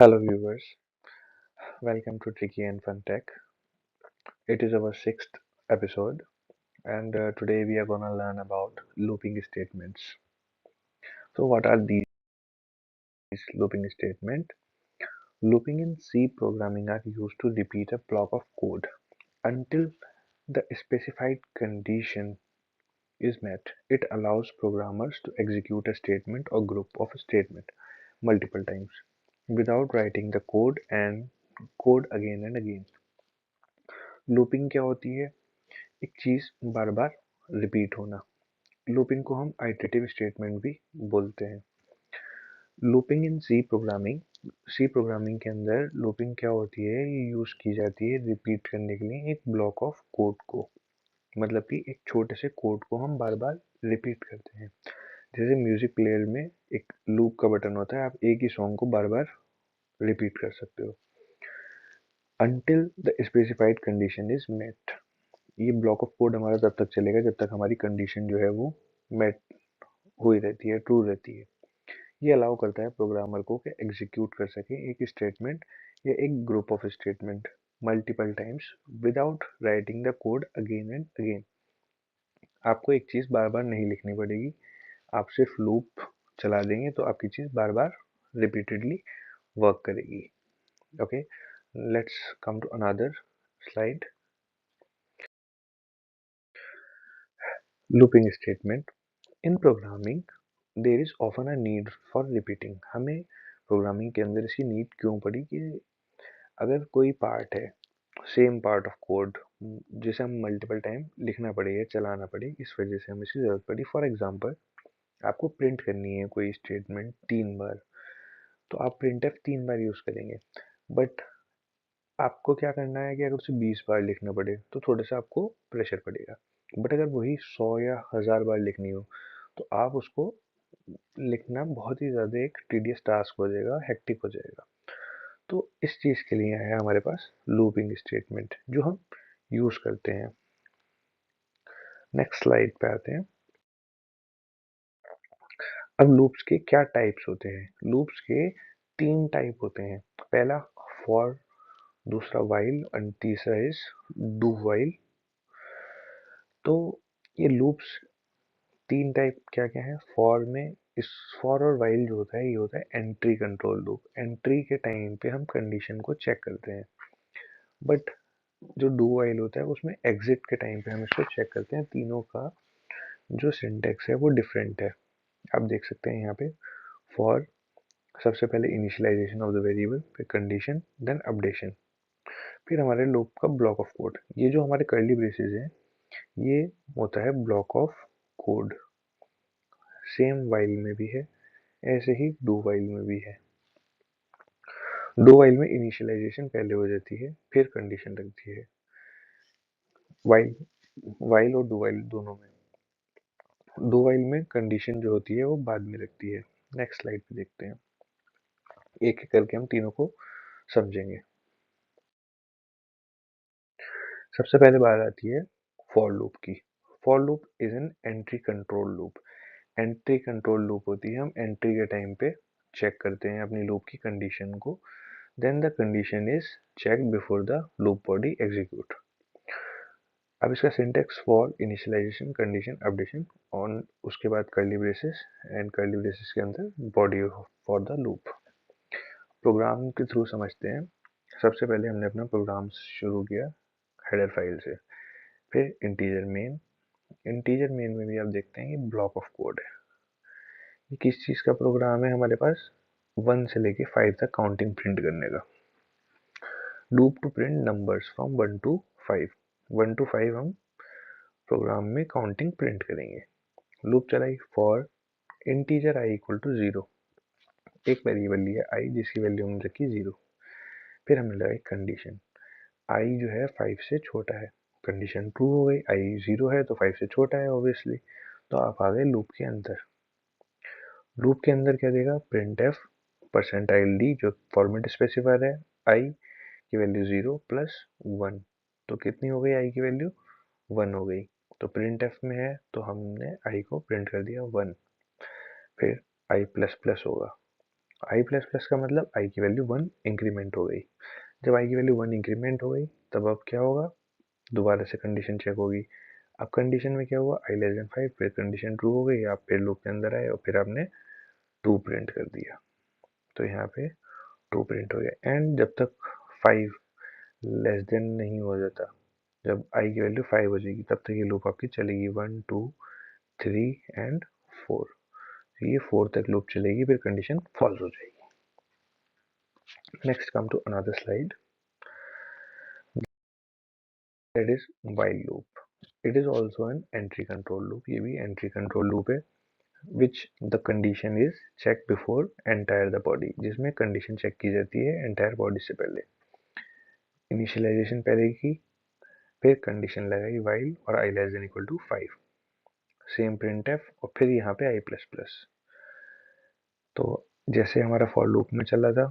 Hello viewers, welcome to Tricky and Fun Tech. It is our sixth episode and today we are gonna learn about looping statements. So what are these looping statements? Looping in C programming are used to repeat a block of code until the specified condition is met. It allows programmers to execute a statement or group of statement multiple times without writing the code again and again. Looping क्या होती है? एक चीज बार बार repeat होना। Looping को हम iterative statement भी बोलते हैं। लूपिंग इन सी प्रोग्रामिंग के अंदर लूपिंग क्या होती है? ये यूज की जाती है रिपीट करने के लिए एक ब्लॉक ऑफ कोड को, मतलब कि एक छोटे से कोड को हम बार बार रिपीट करते हैं। जैसे म्यूजिक प्लेयर में एक लूप का बटन होता है, आप एक ही सॉन्ग को बार बार रिपीट कर सकते हो until the specified condition is met। ये ब्लॉक ऑफ कोड हमारा तब तक चलेगा जब तक हमारी कंडीशन जो है वो मेट हुई रहती है, ट्रू रहती है। ये अलाउ करता है प्रोग्रामर को कि एग्जीक्यूट कर सके एक स्टेटमेंट या एक group of statement multiple times without writing the code again and again. आपको एक चीज़ बार बार नहीं लिखनी पड़ेगी, आप सिर्फ लूप चला देंगे तो आपकी चीज़ बार बार रिपीटेडली वर्क करेगी। Okay, let's come to another slide. Looping statement in programming there is often a need for repeating. हमें प्रोग्रामिंग के अंदर इसकी नीड क्यों पड़ी कि अगर कोई पार्ट है, सेम पार्ट ऑफ कोड, जिसे हम मल्टीपल टाइम लिखना पड़े या चलाना पड़े, इस वजह से हमें इसकी ज़रूरत पड़ी। फॉर एग्जांपल, आपको प्रिंट करनी है कोई स्टेटमेंट 3 बार, तो आप प्रिंट एफ 3 बार यूज़ करेंगे। बट आपको क्या करना है कि अगर उसे 20 बार लिखना पड़े तो थोड़ा सा आपको प्रेशर पड़ेगा। बट अगर वही 100 या 1000 बार लिखनी हो तो आप उसको लिखना बहुत ही ज़्यादा एक टीडियस टास्क हो जाएगा, हेक्टिक हो जाएगा। तो इस चीज़ के लिए है हमारे पास लूपिंग स्टेटमेंट जो हम यूज़ करते हैं। नेक्स्ट स्लाइड पे आते हैं। अब लूप्स के क्या टाइप्स होते हैं? लूप्स के 3 टाइप होते हैं। पहला फॉर, दूसरा वाइल और तीसरा इज डू वाइल। तो ये लूप्स 3 टाइप क्या क्या है? फॉर में इस फॉर और वाइल जो होता है ये होता है एंट्री कंट्रोल लूप। एंट्री के टाइम पे हम कंडीशन को चेक करते हैं। बट जो डू वाइल होता है उसमें एग्जिट के टाइम पे हम इसको चेक करते हैं। तीनों का जो सिंटेक्स है वो डिफरेंट है। आप देख सकते हैं यहाँ पे फॉर सबसे पहले इनिशियलाइजेशन ऑफ द वेरिएबल, फिर कंडीशन, देन अपडेशन, फिर हमारे लूप का ब्लॉक ऑफ कोड। ये जो हमारे कर्ली ब्रेसेस हैं ये होता है block of code. Same while में भी है, ऐसे ही डू वाइल में भी है। डू वाइल में इनिशियलाइजेशन पहले हो जाती है, फिर कंडीशन लगती है। वाइल वाइल और डू वाइल दोनों में, डू वाइल में कंडीशन जो होती है वो बाद में लगती है। नेक्स्ट स्लाइड पे देखते हैं, एक एक करके हम तीनों को समझेंगे। सबसे पहले बात आती है फॉर लूप की। For loop is an entry control loop. Entry control loop होती है, हम एंट्री के टाइम पे चेक करते हैं अपनी लूप की कंडीशन को। Then the condition is check before the loop body execute. अब इसका syntax for initialization, condition, updation, on, उसके बाद curly braces and curly braces के अंदर body for the loop. Program के थ्रू समझते हैं। सबसे पहले हमने अपना प्रोग्राम शुरू किया हेडर फाइल से, फिर इंटीजर मेन। इंटीजर मेन में भी आप देखते हैं कि ब्लॉक ऑफ कोड है। ये किस चीज़ का प्रोग्राम है? हमारे पास 1 से लेके 5 तक काउंटिंग प्रिंट करने का। Loop to print numbers from 1 to 5। 1 to 5 हम प्रोग्राम में काउंटिंग प्रिंट करेंगे। लूप चलाई for integer i equal to 0। एक वेरिएबल लिया आई जिसकी वैल्यू हमने रखी 0। फिर हमने लगाई कंडीशन, आई जो है 5 से छोटा है। कंडीशन ट्रू हो गई, आई 0 है तो 5 से छोटा है ऑब्वियसली। तो आप आ गए लूप के अंदर। लूप के अंदर क्या देगा? प्रिंट एफ परसेंटाइल डी जो फॉर्मेट स्पेसिफायर है, आई की वैल्यू 0 प्लस 1। तो कितनी हो गई? आई की वैल्यू 1 हो गई। तो प्रिंट एफ में है तो हमने आई को प्रिंट कर दिया 1। फिर आई प्लस प्लस होगा, आई प्लस प्लस का मतलब आई की वैल्यू 1 इंक्रीमेंट हो गई। जब आई की वैल्यू 1 इंक्रीमेंट हो गई तब अब क्या होगा, दोबारा से कंडीशन चेक होगी। अब कंडीशन में क्या हुआ, आई लेस देन 5, फिर कंडीशन ट्रू हो गई, आप फिर लूप के अंदर आए और फिर आपने 2 प्रिंट कर दिया, तो यहाँ पे 2 प्रिंट हो गया। एंड जब तक 5 लेस देन नहीं हो जाता, जब आई की वैल्यू 5 हो जाएगी तब तक ये लूप आपकी चलेगी 1 2 3 एंड 4। ये 4 तक लूप चलेगी, फिर कंडीशन फॉल्स हो जाएगी। Next come to another slide, that is while loop. It is also an entry control loop. ये भी entry control loop है, which the condition is checked before entire the body, जिसमें condition check की जाती है entire body से पहले। initialization पहले की, फिर condition लगाई while और i less than equal to 5, same printf और फिर यहाँ पे i प्लस प्लस। तो जैसे हमारा for loop में चला था,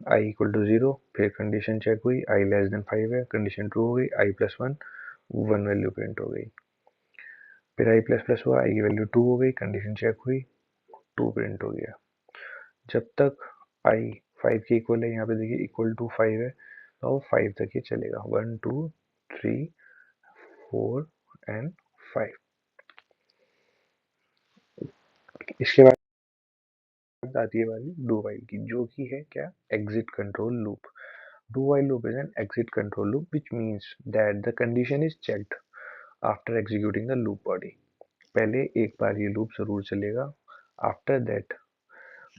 i इक्वल टू 0, फिर कंडीशन चेक हुई, i लेस देन 5 है, कंडीशन ट्रू हो गई, i प्लस 1 1 वैल्यू प्रिंट हो गई। फिर i प्लस प्लस हुआ, i की वैल्यू 2 हो गई, कंडीशन चेक हुई, 2 प्रिंट हो गया। जब तक i 5 के इक्वल है, यहाँ पे देखिए इक्वल टू 5 है, तो 5 तक ये चलेगा, 1 2 3 4 एंड 5। इसके बाद आती है वाली डू वाइल की, जो कि है क्या, exit control loop. Do while loop is an exit control loop, which means that the condition is checked after executing the loop body. पहले एक बार ये लूप जरूर चलेगा, आफ्टर दैट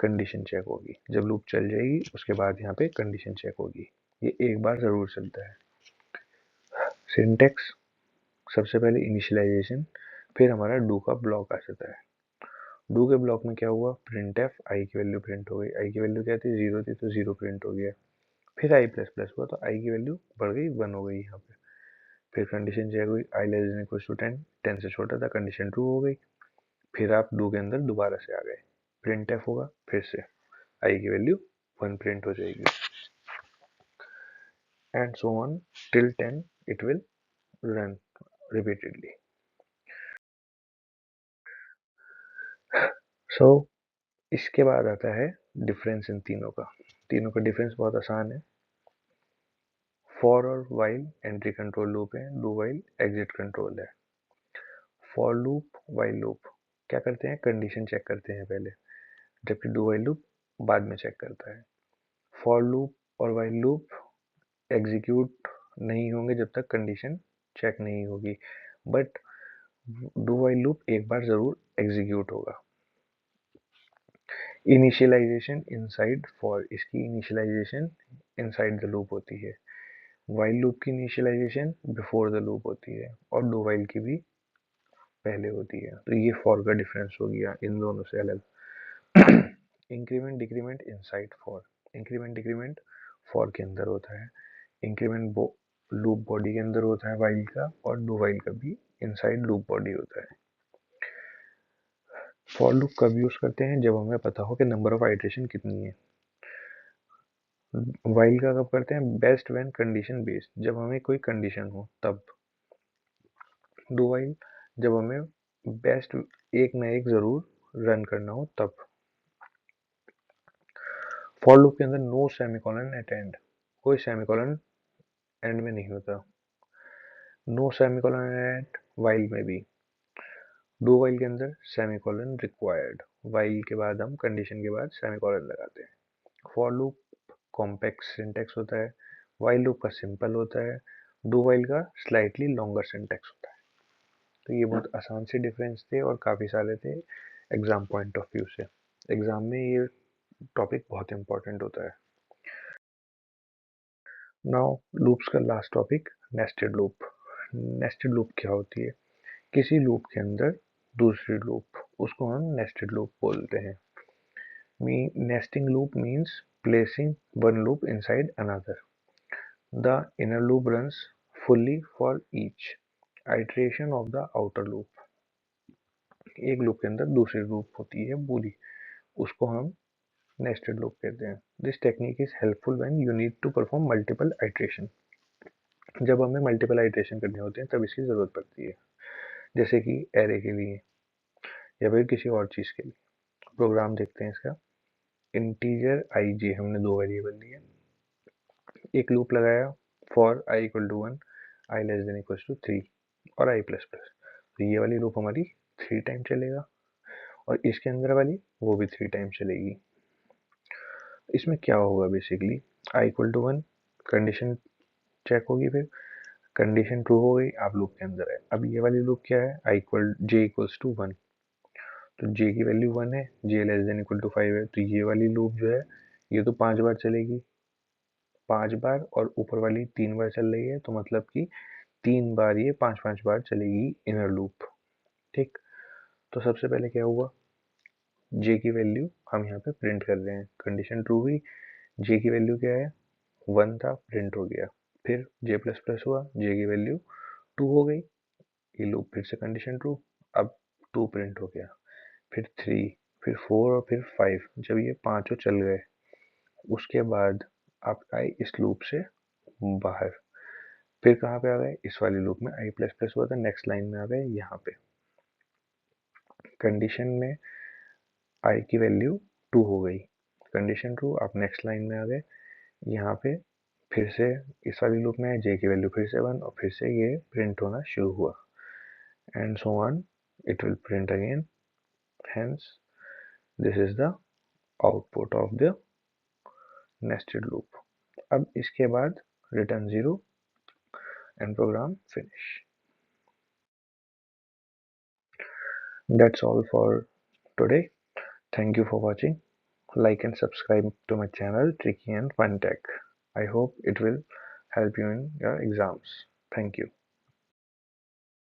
कंडीशन चेक होगी। जब लूप चल जाएगी उसके बाद यहाँ पे कंडीशन चेक होगी, ये एक बार जरूर चलता है। सिंटेक्स, सबसे पहले इनिशियलाइजेशन, फिर हमारा डू का ब्लॉक आ जाता है। डू के ब्लॉक में क्या हुआ, प्रिंट एफ, आई की वैल्यू प्रिंट हो गई, आई की वैल्यू क्या थी, 0 थी, तो 0 प्रिंट हो गया। फिर आई प्लस प्लस हुआ, तो आई की वैल्यू बढ़ गई, 1 हो गई यहाँ पे। फिर कंडीशन चेक हुई, आई लेस देन इक्वल टू 10, 10 से छोटा था, कंडीशन ट्रू हो गई। फिर आप डू के अंदर दोबारा से आ गए, प्रिंट एफ होगा, फिर से आई की वैल्यू 1 प्रिंट हो जाएगी, and so on till 10 it will run repeatedly. So इसके बाद आता है डिफरेंस इन तीनों का। तीनों का डिफरेंस बहुत आसान है। फॉर और वाइल एंट्री कंट्रोल लूप है, डू वाइल एग्जिट कंट्रोल है। फॉर लूप वाइल लूप क्या करते हैं, कंडीशन चेक करते हैं पहले, जबकि डू वाइल लूप बाद में चेक करता है। फॉर लूप और वाइल लूप एग्जीक्यूट नहीं होंगे जब तक कंडीशन चेक नहीं होगी, बट डू वाइल लूप एक बार जरूर एग्जीक्यूट होगा। इनिशियलाइजेशन इनसाइड फॉर, इसकी इनिशियलाइजेशन इनसाइड द लूप होती है। वाइल लूप की इनिशियलाइजेशन बिफोर द लूप होती है, और डू वाइल की भी पहले होती है। तो ये फॉर का डिफरेंस हो गया इन दोनों से अलग। Increment decrement inside for, increment decrement for के अंदर होता है, इंक्रीमेंट लूप बॉडी के अंदर होता है वाइल का, और डू वाइल का भी इनसाइड लूप बॉडी होता है। फॉर लूप कब यूज करते हैं, जब हमें पता हो कि नंबर ऑफ आइट्रेशन कितनी है। वाइल का कब करते हैं, बेस्ट व्हेन कंडीशन बेस्ड, जब हमें कोई कंडीशन हो तब। डू वाइल जब हमें बेस्ट एक ना एक जरूर रन करना हो तब। फॉर लूप के अंदर नो सेमीकोलन एट एंड, कोई सेमीकोलन एंड में नहीं होता। नो सेमीकोलन एट वाइल में भी। डू वाइल के अंदर सेमीकोलन रिक्वायर्ड, वाइल के बाद हम कंडीशन के बाद सेमीकोलन लगाते हैं। फॉर लूप कॉम्पैक्ट सिंटेक्स होता है, वाइल लूप का सिंपल होता है, डू वाइल का स्लाइटली लॉन्गर सिंटेक्स होता है। तो ये बहुत आसान से डिफरेंस थे और काफ़ी सारे थे एग्जाम पॉइंट ऑफ व्यू से। एग्जाम में ये टॉपिक बहुत इंपॉर्टेंट होता है। नाउ लूप्स का last topic, nested loop. Nested loop क्या होती है, किसी लूप के अंदर दूसरी लूप, उसको हम नेस्टेड लूप बोलते हैं। Nesting loop means placing one loop inside another. The inner loop runs fully for each iteration of the outer loop. एक लूप के अंदर दूसरी लूप होती है पूरी, उसको हम नेस्टेड लूप कहते हैं। This technique is helpful when you need to perform multiple iteration. जब हमें मल्टीपल आइट्रेशन करने होते हैं तब इसकी जरूरत पड़ती है, जैसे कि एरे के लिए या फिर किसी और चीज के लिए। प्रोग्राम देखते हैं इसका। इंटीजर आई जे हमने दो वेरिएबल लिए, एक लूप लगाया for i equal to 1, i less than equal to 3 और आई प्लस प्लस। तो ये वाली लूप हमारी 3 टाइम चलेगा और इसके अंदर वाली वो भी 3 टाइम चलेगी। इसमें क्या होगा basically, i equal to 1 condition check होगी, फिर कंडीशन ट्रू हो गई, आप लूप के अंदर है। अब ये वाली लूप क्या है, I equal J equals to 1, तो जे की वैल्यू 1 है, जे लेस देन इक्वल टू 5 है, तो ये वाली लूप जो है ये तो 5 बार चलेगी, 5 बार, और ऊपर वाली 3 बार चल रही है, तो मतलब कि 3 बार ये 5-5 बार चलेगी इनर लूप। ठीक, तो सबसे पहले क्या हुआ, जे की वैल्यू हम यहाँ पे प्रिंट कर रहे हैं, कंडीशन ट्रू हुई, जे की वैल्यू क्या है 1 था, प्रिंट हो गया। फिर जे प्लस प्लस हुआ, जे की वैल्यू 2 हो गई, ये लूप फिर से कंडीशन ट्रू, अब 2 प्रिंट हो गया, फिर 3, फिर 4 और फिर 5। जब ये पांचों चल गए उसके बाद आप आए इस लूप से बाहर, फिर कहाँ पे आ गए, इस वाली लूप में आई प्लस प्लस हुआ था, नेक्स्ट लाइन में आ गए यहाँ पे, कंडीशन में आई की वैल्यू 2 हो गई, कंडीशन ट्रू, आप नेक्स्ट लाइन में आ गए यहाँ पे, फिर से इस वाली लूप में जे की वैल्यू फिर से 1 और फिर से ये प्रिंट होना शुरू हुआ, and so on it will print again, hence this is the output of the nested loop. अब इसके बाद return 0 and program finish. That's all for today. Thank you for watching. Like and subscribe to my channel Tricky and Fun Tech. I hope it will help you in your exams. Thank you.